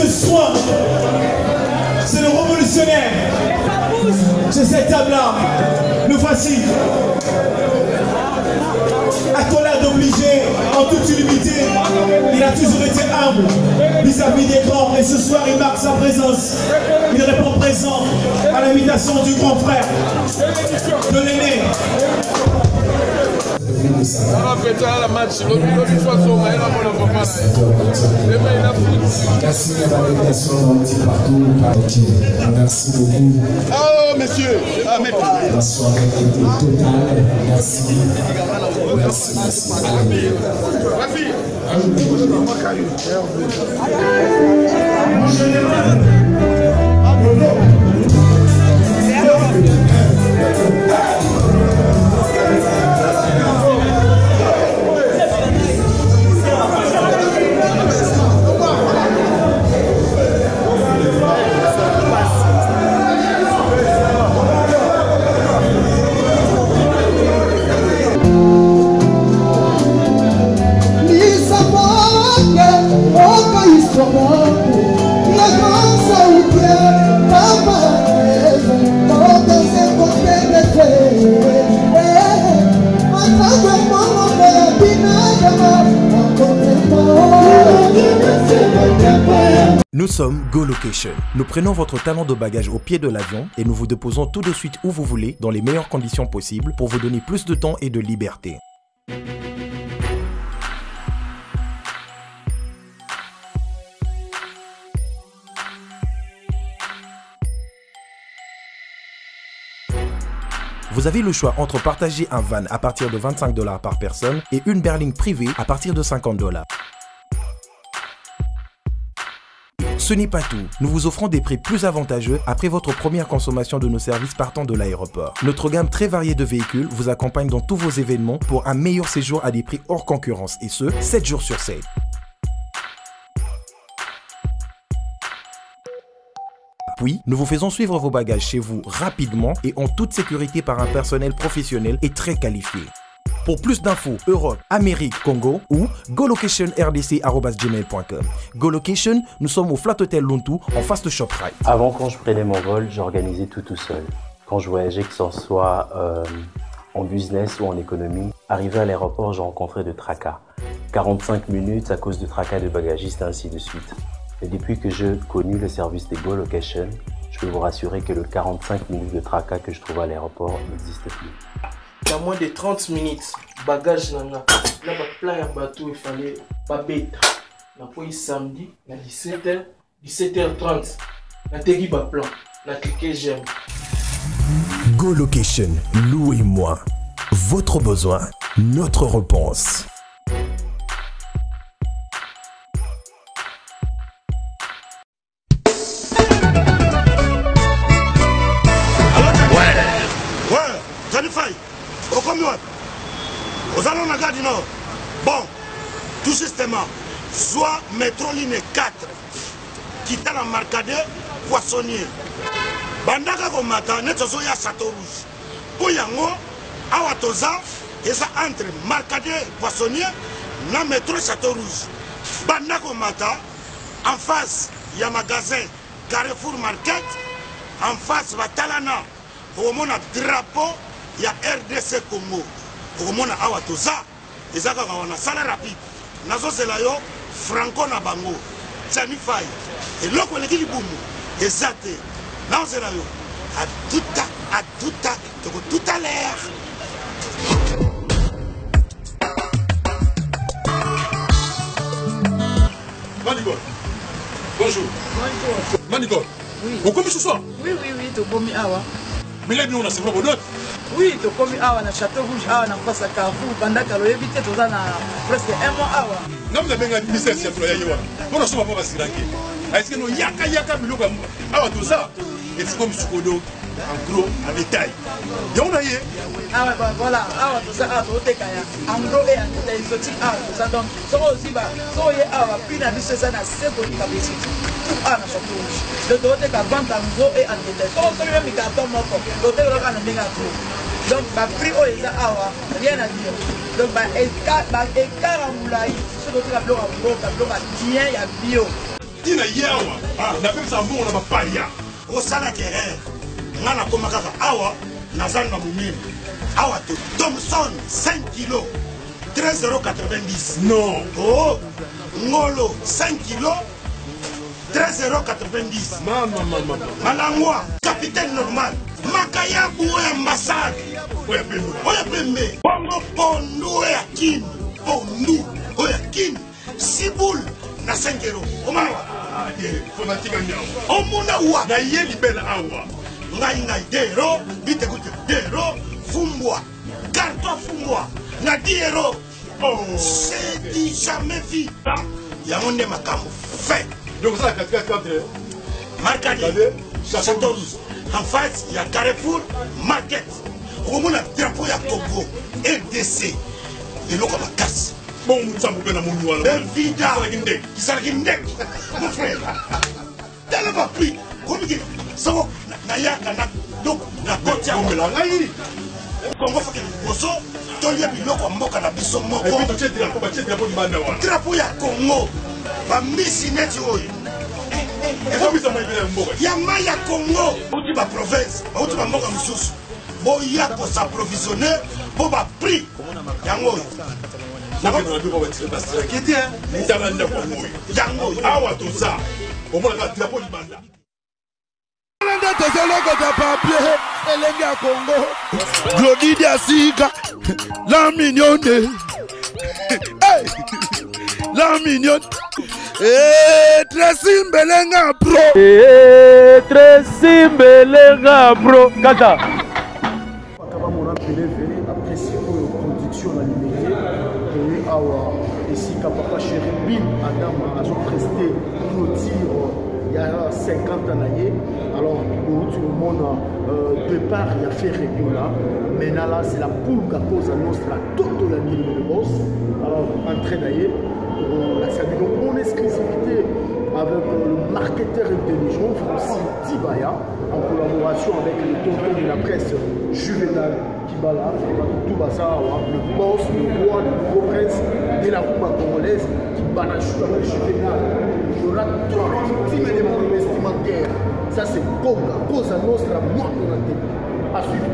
ce soir, c'est le révolutionnaire. C'est cette table-là. Le voici. À toi là d'obliger, en toute humilité, il a toujours été humble vis-à-vis des grands. Et ce soir, il marque sa présence. Il répond présent à l'invitation du grand frère, de l'aîné. Merci pour l'invitation un petit partout. Merci beaucoup. Oh, monsieur. La soirée était totale. Merci. Merci. Nous sommes GoLocation. Nous prenons votre talon de bagage au pied de l'avion et nous vous déposons tout de suite où vous voulez dans les meilleures conditions possibles pour vous donner plus de temps et de liberté. Vous avez le choix entre partager un van à partir de 25 $ par personne et une berline privée à partir de 50 $. Ce n'est pas tout, nous vous offrons des prix plus avantageux après votre première consommation de nos services partant de l'aéroport. Notre gamme très variée de véhicules vous accompagne dans tous vos événements pour un meilleur séjour à des prix hors concurrence et ce, 7 jours sur 7. Puis, nous vous faisons suivre vos bagages chez vous rapidement et en toute sécurité par un personnel professionnel et très qualifié. Pour plus d'infos, Europe, Amérique, Congo ou golocation@rdc@gmail.com. GoLocation, nous sommes au Flat Hotel Lontou en face de ShopRite. Avant, quand je prenais mon vol, j'organisais tout seul. Quand je voyageais, que ce soit en business ou en économie, arrivé à l'aéroport, je rencontrais de tracas. 45 minutes à cause de tracas de bagagistes, ainsi de suite. Et depuis que j'ai connu le service de GoLocation, je peux vous rassurer que le 45 minutes de tracas que je trouve à l'aéroport n'existe plus. Il y a moins de 30 minutes, bagage nana. Là, plein de bateau, il fallait pas bête. On a pris samedi, à 17h, 17h30. On a tegui ba plan, on a cliqué j'aime. GoLocation, louez-moi. Votre besoin, notre réponse. Aux allons la gare du Nord. Bon, tout justement, soit métro ligne 4, qui est dans Marcadet, Poissonnier. Bandaka Komata, Netsozo ya Château Rouge. Pour Yango, Awatoza, et ça entre Marcadet, Poissonnier, na métro Château Rouge. Bandaka Komata, en face, il y a un magasin Carrefour Market, en face, Batalana, au monde drapeau, il y a RDC Congo. Komona awa toza ezaka wana sala rapide nazo sela yo franco na bango tani fai eloko leki libumu ezate nazo sela yo à tout à l'heure. Manigol, bonjour. Bonjour. Manigol, oui. Vous commis ce soir? Oui, tu commis awa. Mais là, on a c'est vraiment d'autres. Oui, tu commis awa na Château Rouge, awa na face à Carrefour, pendant que l'on évite tout ça presque un mois awa. Non, mais bien, ministère, c'est pour y aller. On a souvent pas silanké. Est-ce que nous yaka miloko awa tout ça? Et c'est comme Sukodo, en gros, en détail. Et on a yé. Ah ouais, voilà, awa tout ça, awa tout kaya. En gros et en détail, exotique awa tout ça. Donc, ça aussi, ça y est awa, puis la vie c'est ça, na c'est pour capacité. Tout awa na Château Rouge. De l'autre côté, vente en gros et en détail. Ça aussi, même il y a un peu moko. L'autre côté, on a un méga gros. Donc, le prix au les awa, rien à dire. Donc, écart en moulaï, ce que tu as bloqué, bien, il y a bio. tina yawa na pesa mbongo na baparia osala ke nga na koma kaka awa nazanga mumimi awa te Thomson 5 kg 13,90 non oh ngolo 5 kg 13,90 mama malangwa capitaine normal makayabu oya ambassade oya pembe bongo pondu oya kini pondu oya kini sibul na 5 euro omawa omuna wa na ye libela awa ngai dero bitekute dero fumbwa carton fumbwa na 10 euro c'est du jamais vu yango nde makambo fait donc ça 4 Marcadi Château en face il y a Carrefour Market omona drapeau ya Congo RDC eloko makasi bon mutsambo pe na moni wala vida kisalaki ndeki mon frère tala ba prix komiki soko na yaka na donc na koti ya ngomela ngai Congo faki boso tolia biloko mboka na biso moko et puis tu drapeau di banda wana drapeau ya Congo ba misi neti oyo ya mai ya Congo uti ba province uti ba mboka mosusu boya kosaprovisionne po ba prix yango oyo awa toza omonaka drapeau libanda tozelokota papier elenge ya Congo glodidi asika la mignonne la mignonne Tracy Mbelenga pro Tracy Mbelenga pro kata Kabamora Peleve apprécie la production à l'immédiat et awa ici papa chéri Bim Adam a presté clôture il y a 50 ans alors tout le monde départ il y a fait là maintenant là c'est la poule qui pose à notre toto la mine de boss alors entrée d'ailleurs la salle donc en exclusivité avec le marketeur intelligent Francis Tibaya en collaboration avec le tonton de la presse Juvenal Kibala, tout le boss, le roi, le gros prince de la Coupe congolaise qui balance avec Juvenal. Il y aura trop de victimes de mon vestimentaire. Ça c'est Conga, cause à nostra morte de la tête. À suivre.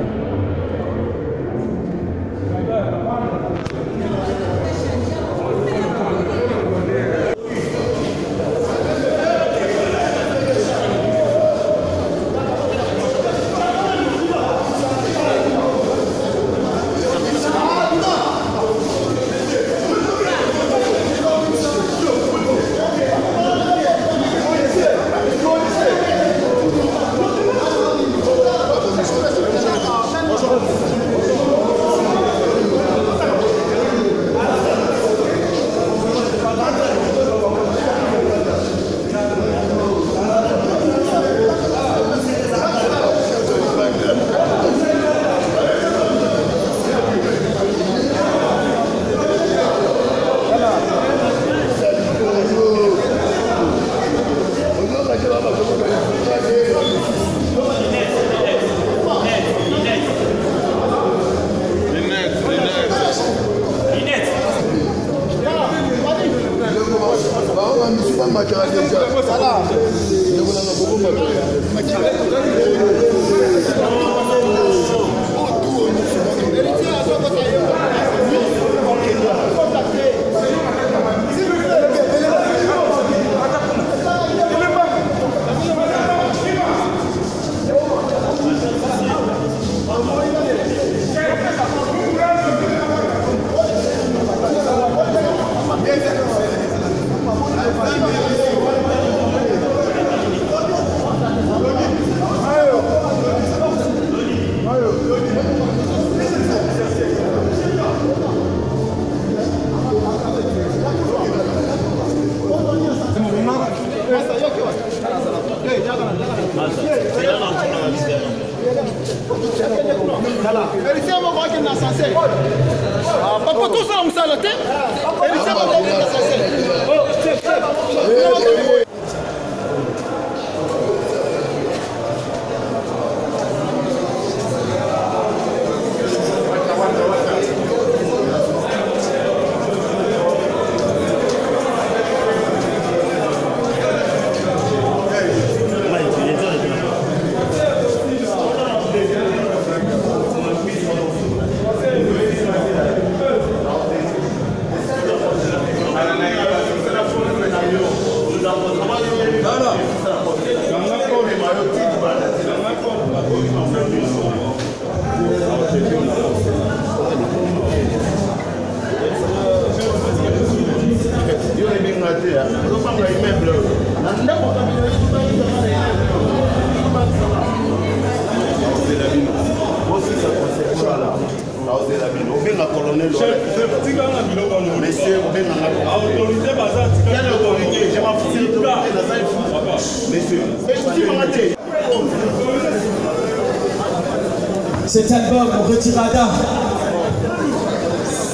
Cet album, Retirada,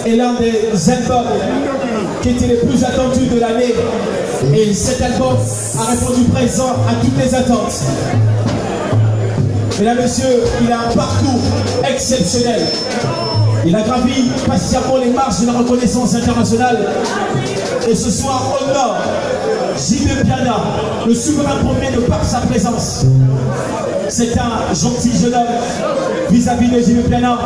est l'un des albums qui étaient les plus attendus de l'année. Et cet album a répondu présent à toutes les attentes. Mesdames, Messieurs, il a un parcours exceptionnel. Il a gravi patiemment les marches de la reconnaissance internationale. Et ce soir, honore JB Piana, le souverain premier de par sa présence. C'est un gentil jeune homme vis-à-vis de JB Piana.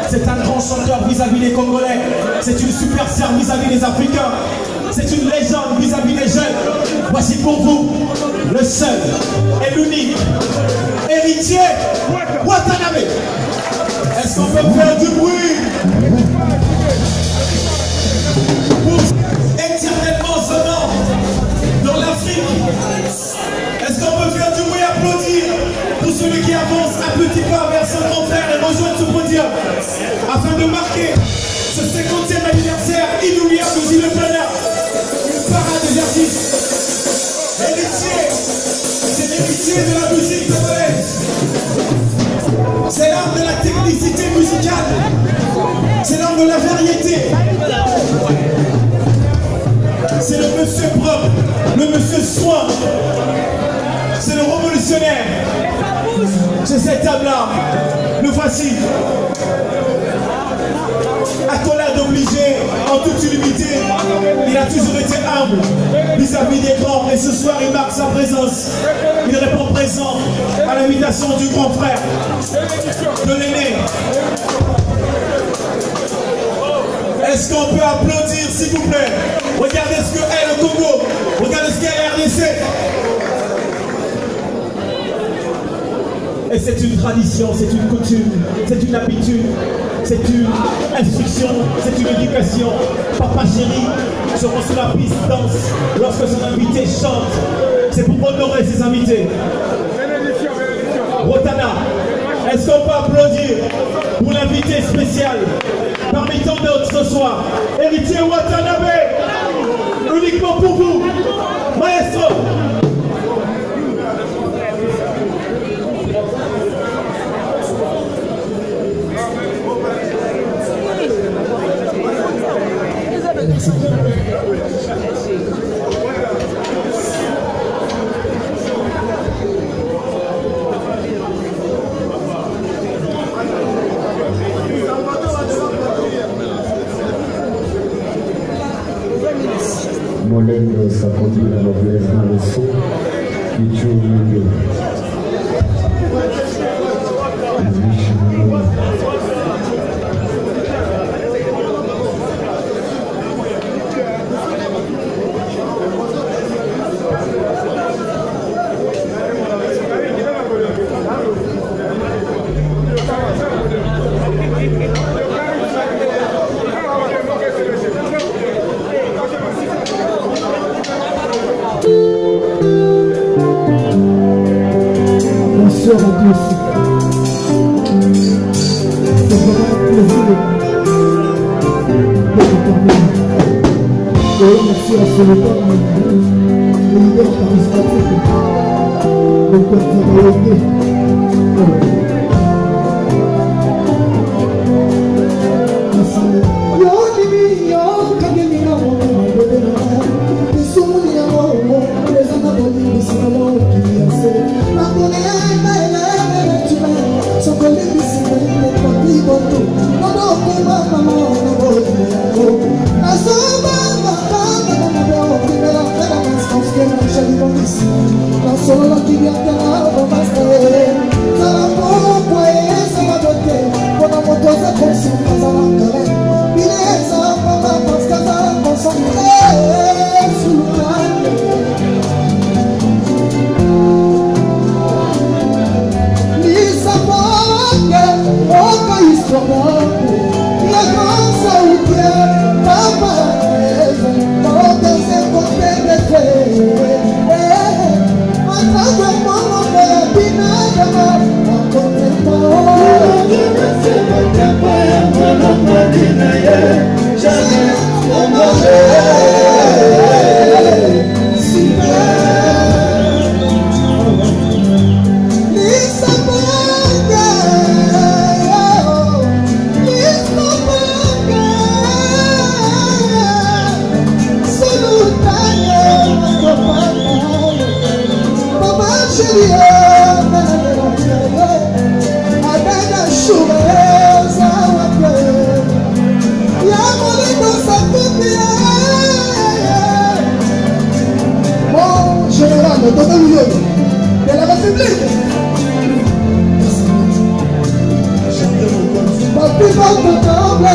C'est un grand chanteur vis-à-vis des Congolais. C'est une superstar vis-à-vis des Africains. C'est une légende vis-à-vis des jeunes. Voici pour vous le seul et l'unique héritier Watanabe. Est-ce qu'on peut faire du bruit pour éternellement venant dans l'Afrique? Est-ce qu'on peut faire du bruit, applaudir pour celui qui avance un petit pas vers son grand frère et rejoindre ce podium afin de marquer ce 50e anniversaire inoubliable de JB Piana? Une parade des artistes. Héritier, c'est l'héritier de la musique congolaise. C'est l'art de la technicité musicale. C'est l'art de la variété. C'est le monsieur propre, le monsieur soin. C'est le révolutionnaire. C'est cette table-là. Le voici. Accolade obligée, en toute humilité. Il a toujours été humble vis-à-vis des grands. Et ce soir, il marque sa présence. Il répond présent à l'invitation du grand frère, de l'aîné. Est-ce qu'on peut applaudir, s'il vous plaît? Regardez ce que est le Congo. Regardez ce qu'est la RDC. Et c'est une tradition, c'est une coutume, c'est une habitude, c'est une instruction, c'est une éducation. Papa chéri sera sur la piste danse lorsque son invité chante. C'est pour honorer ses invités. Rotana, est-ce qu'on peut applaudir pour l'invité spécial parmi tant d'autres ce soir? Héritier Watanabe, uniquement pour vous, maestro. Merci. Molène s'approche de la noblesse dans le son qui tue au milieu. Bonsoir à tous. C'est vraiment un plaisir d'être parmi vous. Et merci à ce repas, le leader charismatique, le père Zaraïté. La grande saoudien, papa. Mon général, le milieu de la République. Papi votre tombe,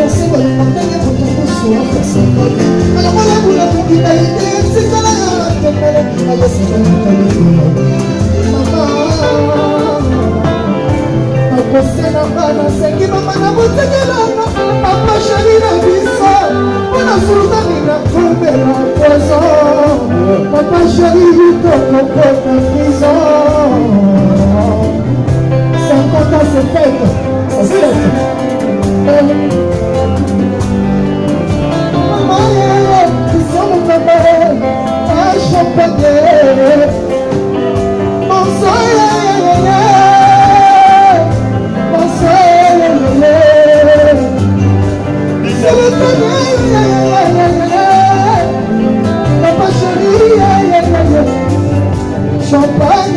Você akosenanga nasengi mama na botekelanga papa shali na biso mpona sultani na kombela pozo papa shali tokokota prison 50 ans c'est fête ça se fête mama yeye biso mokamba achampagne monso yeyeye papa chérie, champagne,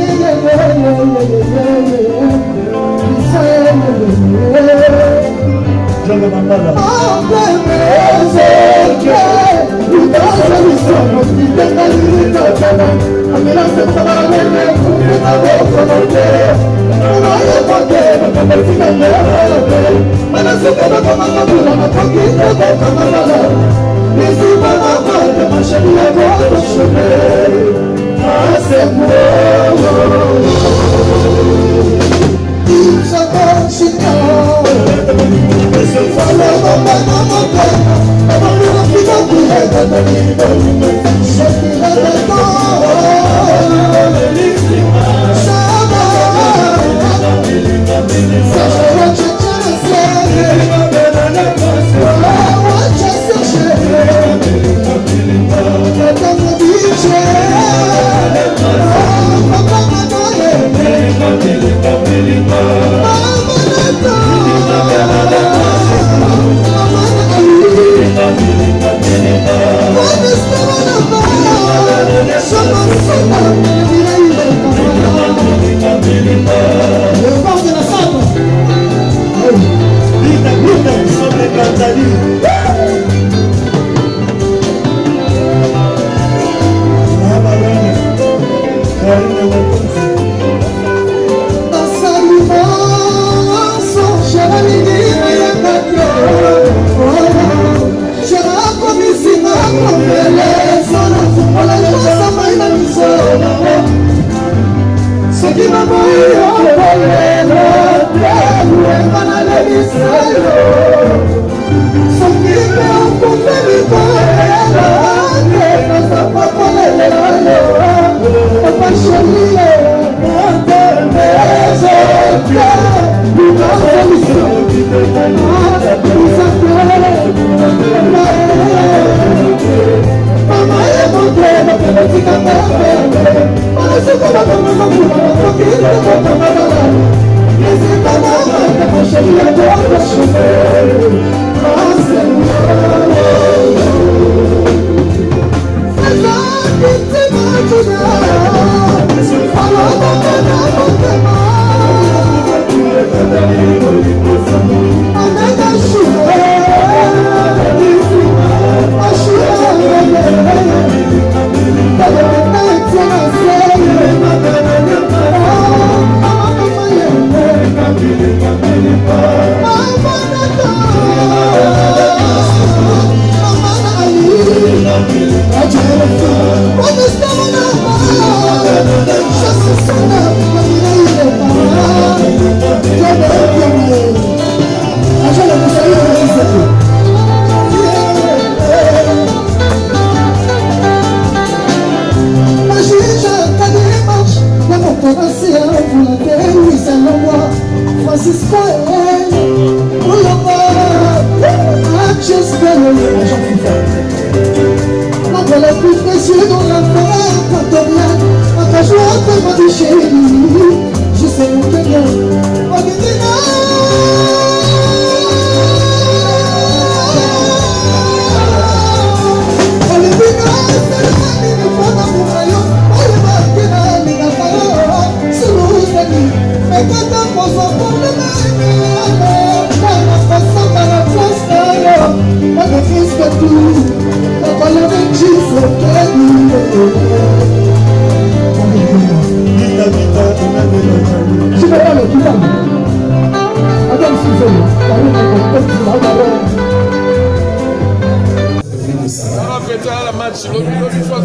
la match, l'autre fois,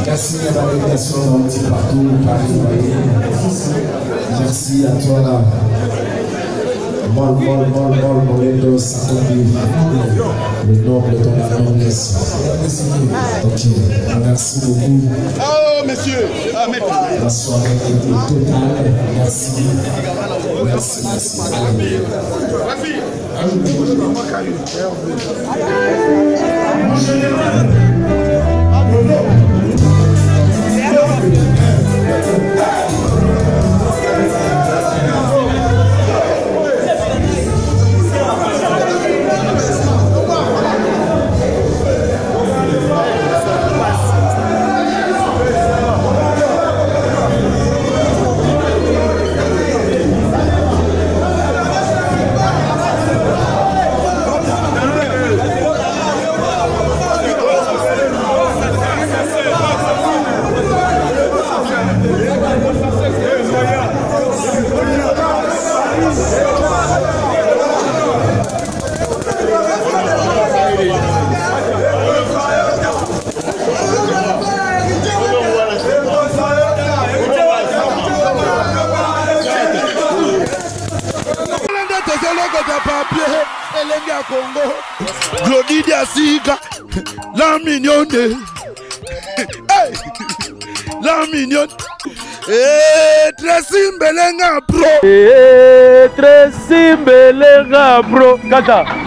Merci à la délégation un petit partout, Paris. Merci à toi là. Moledo Sakobi, le noble de la noblesse. Ok, merci beaucoup. Oh, messieurs, la soirée était totale. Merci. Glodidia Sika, la mignonne. Hey, la mignonne. Tracy Mbelenga bro. Tracy Mbelenga bro. Kata.